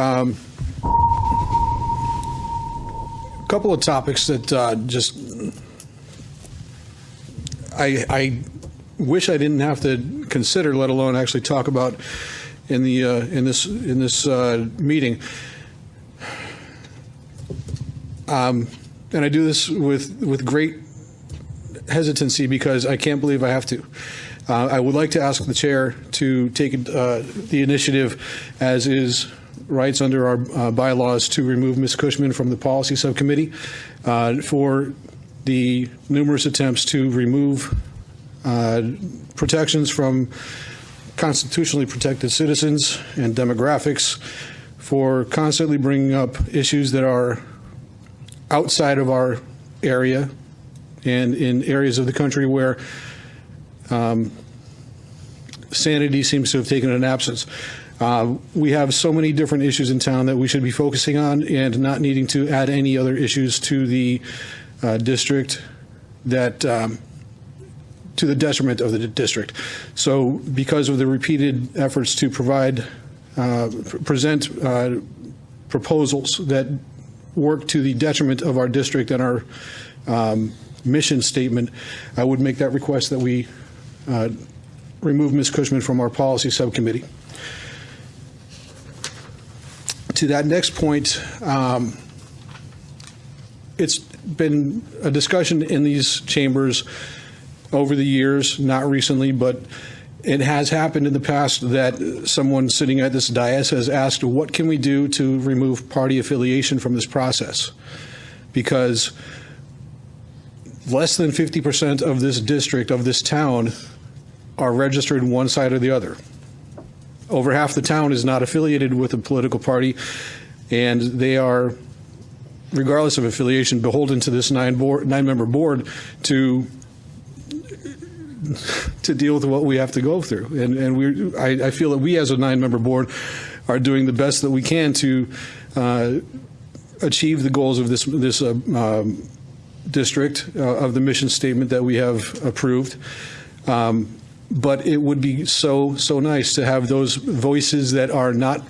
A couple of topics that just I wish I didn't have to consider, let alone actually talk about in the in this meeting. And I do this with great hesitancy because I can't believe I have to. I would like to ask the chair to take the initiative, as is rights under our bylaws, to remove Ms. Cushman from the policy subcommittee for the numerous attempts to remove protections from constitutionally protected citizens and demographics, for constantly bringing up issues that are outside of our area and in areas of the country where sanity seems to have taken an absence. We have so many different issues in town that we should be focusing on, and not needing to add any other issues to the district that to the detriment of the district. So because of the repeated efforts to present proposals that work to the detriment of our district and our mission statement, I would make that request that we remove Ms. Cushman from our policy subcommittee. To that next point, it's been a discussion in these chambers over the years, not recently, but it has happened in the past that someone sitting at this dais has asked, what can we do to remove party affiliation from this process? Because less than 50% of this district, of this town, are registered one side or the other. Over half the town is not affiliated with a political party, and they are, regardless of affiliation, beholden to this nine-member board to deal with what we have to go through. And I feel that we, as a nine-member board, are doing the best that we can to achieve the goals of this district, of the mission statement that we have approved. But it would be so nice to have those voices that are not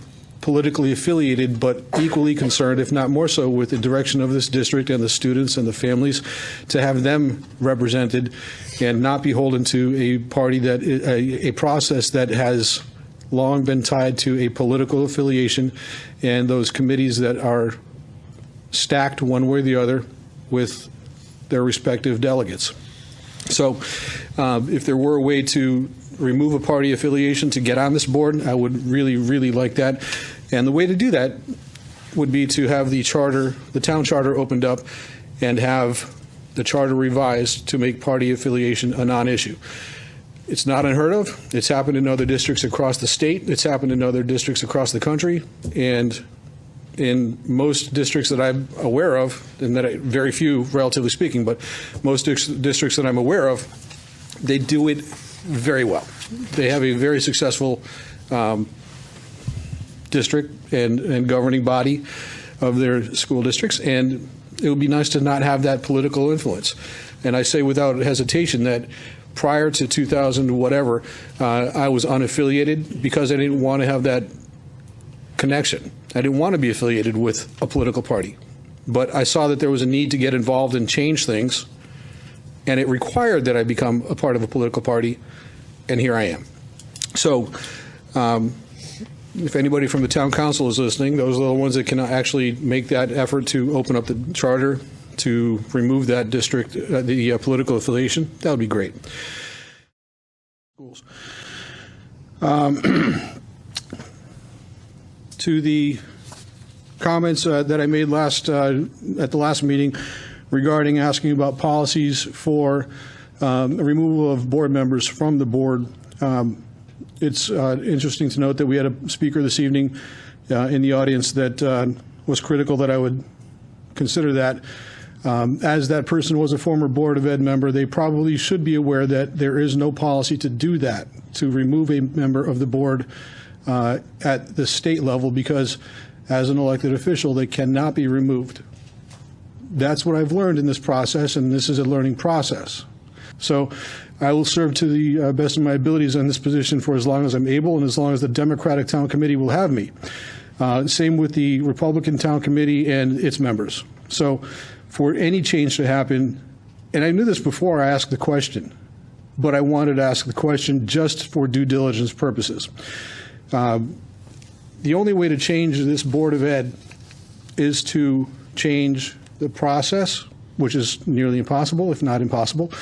politically affiliated, but equally concerned, if not more so, with the direction of this district and the students and the families, to have them represented and not beholden to a party that a process that has long been tied to a political affiliation, and those committees that are stacked one way or the other with their respective delegates. So if there were a way to remove a party affiliation to get on this board, I would really, really like that. And the way to do that would be to have the charter, the town charter, opened up and have the charter revised to make party affiliation a non-issue. It's not unheard of. It's happened in other districts across the state. It's happened in other districts across the country. And in most districts that I'm aware of, and very few, relatively speaking, but most districts that I'm aware of, they do it very well. They have a very successful district and governing body of their school districts, and it would be nice to not have that political influence. And I say without hesitation that prior to 2000 whatever, I was unaffiliated because I didn't want to have that connection. I didn't want to be affiliated with a political party, but I saw that there was a need to get involved and change things, and it required that I become a part of a political party, and here I am. So if anybody from the town council is listening, those are the ones that can actually make that effort to open up the charter to remove that district, the political affiliation, that would be great. Schools. To the comments that I made at the last meeting regarding asking about policies for removal of board members from the board, it's interesting to note that we had a speaker this evening in the audience that was critical that I would consider that. As that person was a former Board of Ed member, they probably should be aware that there is no policy to do that, to remove a member of the board at the state level, because as an elected official, they cannot be removed. That's what I've learned in this process, and this is a learning process. So I will serve to the best of my abilities in this position for as long as I'm able and as long as the Democratic Town Committee will have me. Same with the Republican Town Committee and its members. So for any change to happen, and I knew this before I asked the question, but I wanted to ask the question just for due diligence purposes. The only way to change this Board of Ed is to change the process, which is nearly impossible, if not impossible,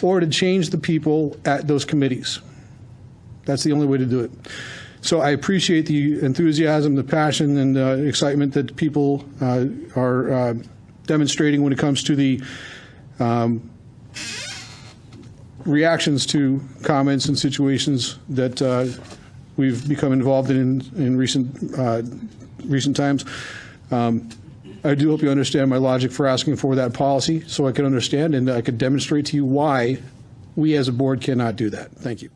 or to change the people at those committees. That's the only way to do it. So I appreciate the enthusiasm, the passion, and excitement that people are demonstrating when it comes to the reactions to comments and situations that we've become involved in recent times. I do hope you understand my logic for asking for that policy, so I can understand and I could demonstrate to you why we as a board cannot do that. Thank you.